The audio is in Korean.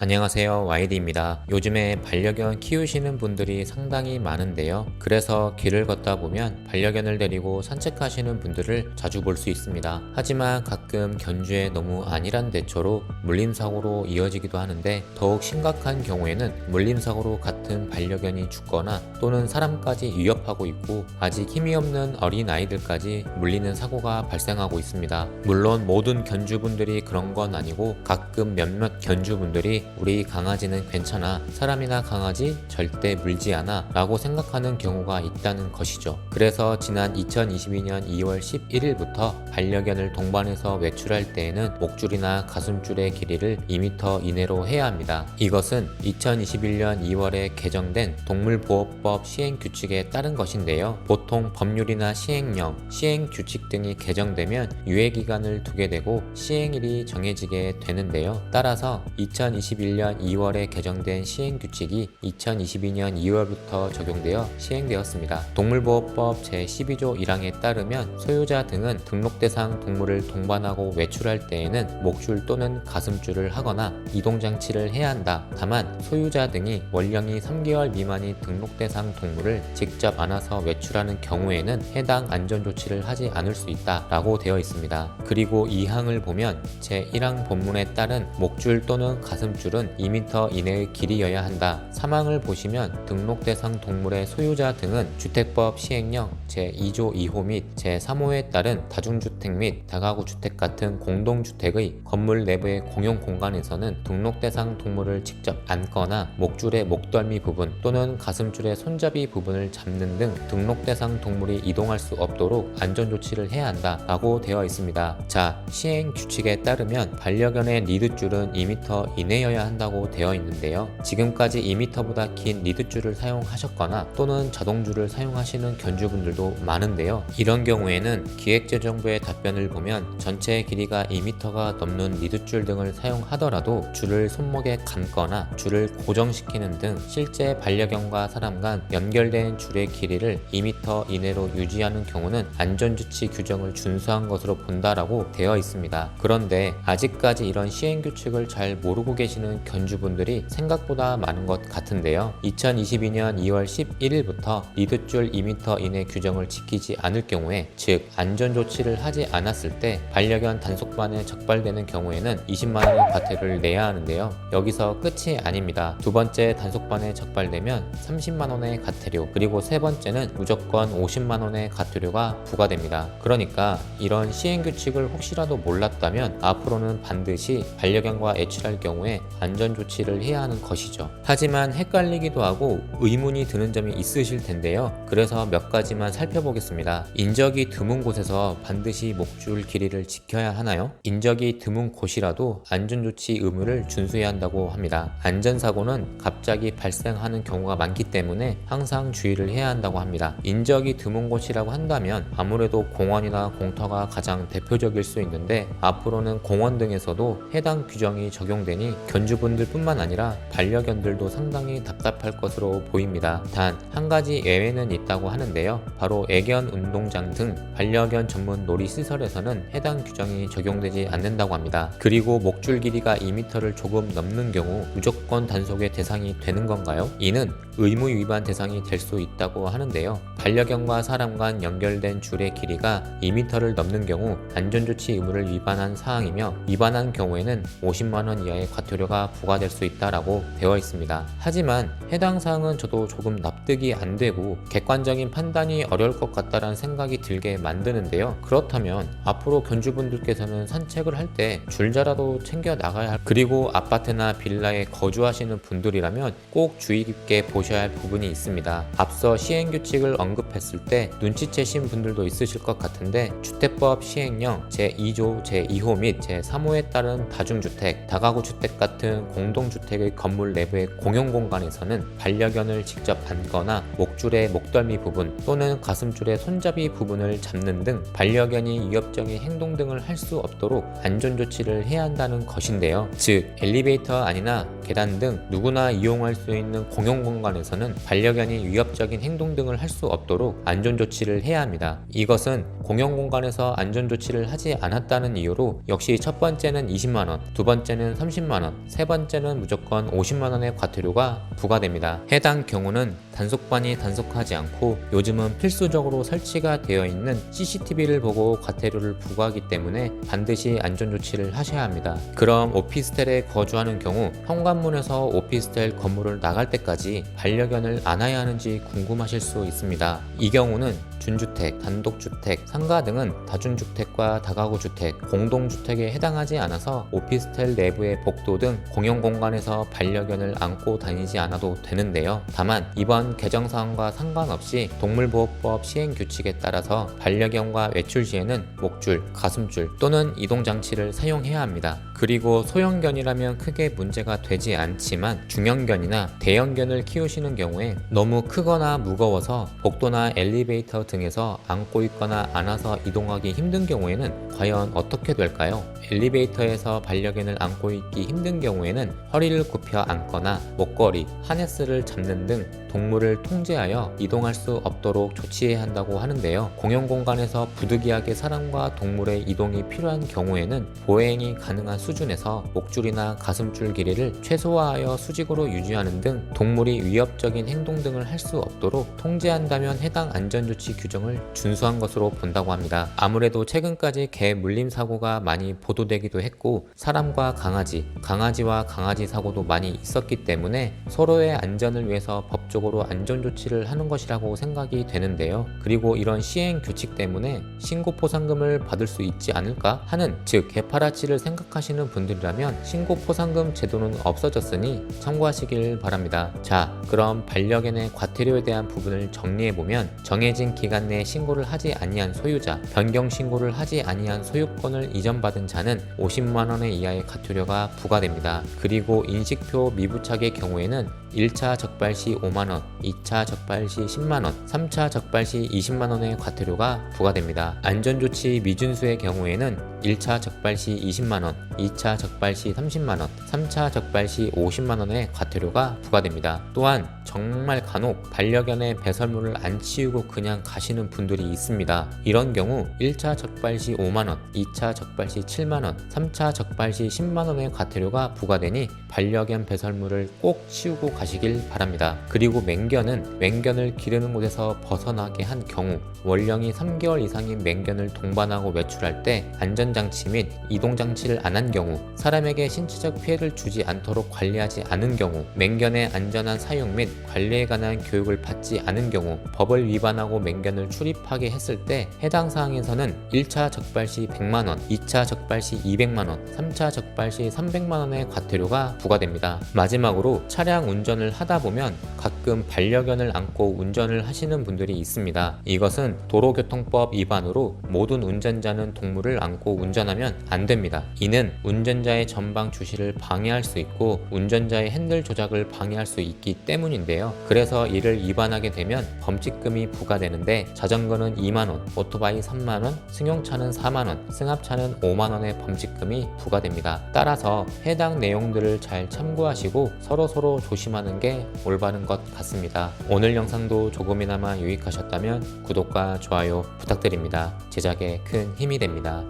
안녕하세요, YD입니다. 요즘에 반려견 키우시는 분들이 상당히 많은데요. 그래서 길을 걷다 보면 반려견을 데리고 산책하시는 분들을 자주 볼 수 있습니다. 하지만 가끔 견주에 너무 안일한 대처로 물림사고로 이어지기도 하는데, 더욱 심각한 경우에는 물림사고로 같은 반려견이 죽거나 또는 사람까지 위협하고 있고 아직 힘이 없는 어린 아이들까지 물리는 사고가 발생하고 있습니다. 물론 모든 견주분들이 그런 건 아니고 가끔 몇몇 견주분들이 우리 강아지는 괜찮아, 사람이나 강아지 절대 물지 않아 라고 생각하는 경우가 있다는 것이죠. 그래서 지난 2022년 2월 11일부터 반려견을 동반해서 외출할 때에는 목줄이나 가슴줄의 길이를 2m 이내로 해야 합니다. 이것은 2021년 2월에 개정된 동물보호법 시행규칙에 따른 것인데요. 보통 법률이나 시행령, 시행규칙 등이 개정되면 유예기간을 두게 되고 시행일이 정해지게 되는데요. 따라서 2021년 2월에 개정된 시행규칙이 2022년 2월부터 적용되어 시행되었습니다. 동물보호법 제12조 1항에 따르면 소유자 등은 등록대상 동물을 동반하고 외출할 때에는 목줄 또는 가슴줄을 하거나 이동장치를 해야 한다. 다만 소유자 등이 원령이 3개월 미만이 등록대상 동물을 직접 안아서 외출하는 경우에는 해당 안전조치를 하지 않을 수 있다 라고 되어 있습니다. 그리고 이 항을 보면 제1항 본문에 따른 목줄 또는 가슴줄은 2m 이내의 길이여야 한다. 3항을 보시면 등록대상 동물의 소유자 등은 주택법 시행령 제2조 2호 및 제3호에 따른 다중주택 및 다가구 주택 같은 공동주택의 건물 내부의 공용 공간에서는 등록대상 동물을 직접 안거나 목줄의 목덜미 부분 또는 가슴줄의 손잡이 부분을 잡는 등 등록대상 동물이 이동할 수 없도록 안전조치를 해야 한다 라고 되어 있습니다. 자, 시행규칙에 따르면 반려견의 리드줄은 2m 이내여야 한다고 되어 있는데요. 지금까지 2m보다 긴 리드줄을 사용하셨거나 또는 자동줄을 사용하시는 견주분들도 많은데요. 이런 경우에는 기획재정부의 답변을 보면 전체 길이가 2m가 넘는 리드줄 등을 사용하더라도 줄을 손목에 감거나 줄을 고정시키는 등 실제 반려견과 사람 간 연결된 줄의 길이를 2m 이내로 유지하는 경우는 안전조치 규정을 준수한 것으로 본다라고 되어 있습니다. 그런데 아직까지 이런 시행규칙을 잘 모르고 계시는 견주분들이 생각보다 많은 것 같은데요. 2022년 2월 11일부터 리드줄 2m 이내 규정을 지키지 않을 경우에, 즉 안전조치를 하지 않았을 때 반려견 단속반에 적발되는 경우에는 20만원의 과태료를 내야 하는데요. 여기서 끝이 아닙니다. 두 번째 단속반에 적발되면 30만원의 과태료, 그리고 세 번째는 무조건 50만원의 과태료가 부과됩니다. 그러니까 이런 시행규칙을 혹시라도 몰랐다면 앞으로는 반드시 반려견과 애출할 경우에 안전조치를 해야 하는 것이죠. 하지만 헷갈리기도 하고 의문이 드는 점이 있으실 텐데요. 그래서 몇 가지만 살펴보겠습니다. 인적이 드문 곳에서 반드시 목줄 길이를 지켜야 하나요? 인적이 드문 곳이라도 안전조치 의무를 준수해야 한다고 합니다. 안전사고는 갑자기 발생하는 경우가 많기 때문에 항상 주의를 해야 한다고 합니다. 인적이 드문 곳이라고 한다면 아무래도 공원이나 공터가 가장 대표적일 수 있는데, 앞으로는 공원 등에서도 해당 규정이 적용되니 견주분들 뿐만 아니라 반려견들도 상당히 답답할 것으로 보입니다. 단 한 가지 예외는 있다고 하는데요. 바로 애견 운동장 등 반려견 전문 놀이시설에서는 해당 규정이 적용되지 않는다고 합니다. 그리고 목줄 길이가 2m를 조금 넘는 경우 무조건 단속의 대상이 되는 건가요? 이는 의무 위반 대상이 될 수 있다고 하는데요. 반려견과 사람 간 연결된 줄의 길이가 2m를 넘는 경우 안전조치 의무를 위반한 사항이며, 위반한 경우에는 50만원 이하의 과태료가 부과될 수 있다라고 되어 있습니다. 하지만 해당 사항은 저도 조금 납득이 안 되고 객관적인 판단이 어려울 것 같다라는 생각이 들게 만드는데요. 그렇다면 앞으로 견주분들께서는 산책을 할 때 줄자라도 챙겨 나가야 할, 그리고 아파트나 빌라에 거주하시는 분들이라면 꼭 주의 깊게 보셔야 할 부분이 있습니다. 앞서 시행규칙을 언급했을 때 눈치채신 분들도 있으실 것 같은데, 주택법 시행령 제2조 제2호 및 제3호에 따른 다중주택, 다가구 주택 같은 공동주택의 건물 내부의 공용공간에서는 반려견을 직접 안거나 목줄의 목덜미 부분 또는 가슴줄의 손잡이 부분을 잡는 등 반려견이 위협적인 행동 등을 할 수 없도록 안전조치를 해야 한다는 것인데요. 즉 엘리베이터 안이나 계단 등 누구나 이용할 수 있는 공용공간에서는 반려견이 위협적인 행동 등을 할 수 없도록 안전조치를 해야 합니다. 이것은 공용공간에서 안전조치를 하지 않았다는 이유로 역시 첫 번째는 20만원, 두 번째는 30만원, 세 번째는 무조건 50만원의 과태료가 부과됩니다. 해당 경우는 단속반이 단속하지 않고 요즘은 필수적으로 설치가 되어 있는 CCTV를 보고 과태료를 부과하기 때문에 반드시 안전조치를 하셔야 합니다. 그럼 오피스텔에 거주하는 경우 현관문에서 오피스텔 건물을 나갈 때까지 반려견을 안아야 하는지 궁금하실 수 있습니다. 이 경우는 준주택, 단독주택, 상가 등은 다중주택과 다가구주택, 공동주택에 해당하지 않아서 오피스텔 내부의 복도 등 공용공간에서 반려견을 안고 다니지 않아도 되는데요. 다만 이번 개정사항과 상관없이 동물보호법 시행규칙에 따라서 반려견과 외출 시에는 목줄, 가슴줄 또는 이동장치를 사용해야 합니다. 그리고 소형견이라면 크게 문제가 되지 않지만 중형견이나 대형견을 키우시는 경우에 너무 크거나 무거워서 복도나 엘리베이터 등에서 안고 있거나 안아서 이동하기 힘든 경우에는 과연 어떻게 될까요? 엘리베이터에서 반려견을 안고 있기 힘든 경우에는 허리를 굽혀 안거나 목걸이, 하네스를 잡는 등 동물을 통제하여 이동할 수 없도록 조치해야 한다고 하는데요. 공용공간에서 부득이하게 사람과 동물의 이동이 필요한 경우에는 보행이 가능한 수준에서 목줄이나 가슴줄 길이를 최소화하여 수직으로 유지하는 등 동물이 위협적인 행동 등을 할 수 없도록 통제한다면 해당 안전조치 규정을 준수한 것으로 본다고 합니다. 아무래도 최근까지 개 물림 사고가 많이 보도되기도 했고 사람과 강아지와 강아지 사고도 많이 있었기 때문에 서로의 안전을 위해서 법적으로 안전조치를 하는 것이라고 생각이 되는데요. 그리고 이런 시행 규칙 때문에 신고 포상금을 받을 수 있지 않을까 하는, 즉 개파라치를 생각하시는 분들이라면 신고 포상금 제도는 없어졌으니 참고하시길 바랍니다. 자, 그럼 반려견의 과태료에 대한 부분을 정리해보면 정해진 기간 내에 신고를 하지 아니한 소유자, 변경 신고를 하지 아니한 소유권을 이전받은 자는 50만원 이하의 과태료가 부과됩니다. 그리고 인식표 미부착의 경우에는 1차 적발 시 5만원, 2차 적발 시 10만원, 3차 적발 시 20만원의 과태료가 부과됩니다. 안전조치 미준수의 경우에는 1차 적발 시 20만원, 2차 적발 시 30만원, 3차 적발 시 50만원의 과태료가 부과됩니다. 또한 정말 간혹 반려견의 배설물을 안 치우고 그냥 가시는 분들이 있습니다. 이런 경우 1차 적발 시 5만원, 2차 적발 시 7만원, 3차 적발 시 10만원의 과태료가 부과되니 반려견 배설물을 꼭 치우고 가시길 바랍니다. 그리고 맹견을 기르는 곳에서 벗어나게 한 경우, 원령이 3개월 이상인 맹견을 동반하고 외출할 때 안전장치 및 이동장치를 안 한 경우, 사람에게 신체적 피해를 주지 않도록 관리하지 않은 경우, 맹견의 안전한 사용 및 관리에 관한 교육을 받지 않은 경우, 법을 위반하고 맹견을 출입하게 했을 때 해당 사항에서는 1차 적발 시 100만원, 2차 적발 시 200만원, 3차 적발 시 300만원의 과태료가 부과됩니다. 마지막으로 차량 운전을 하다 보면 가끔 반려견을 안고 운전을 하시는 분들이 있습니다. 이것은 도로교통법 위반으로 모든 운전자는 동물을 안고 운전하면 안 됩니다. 이는 운전자의 전방 주시를 방해할 수 있고 운전자의 핸들 조작을 방해할 수 있기 때문인데요. 그래서 이를 위반하게 되면 범칙금이 부과되는데 자전거는 2만원, 오토바이 3만원, 승용차는 4만원, 승합차는 5만원의 범칙금이 부과됩니다. 따라서 해당 내용들을 잘 참고하시고 서로 조심하는 게 올바른 것 같습니다. 오늘 영상도 조금이나마 유익하셨다면 구독과 좋아요 부탁드립니다. 제작에 큰 힘이 됩니다.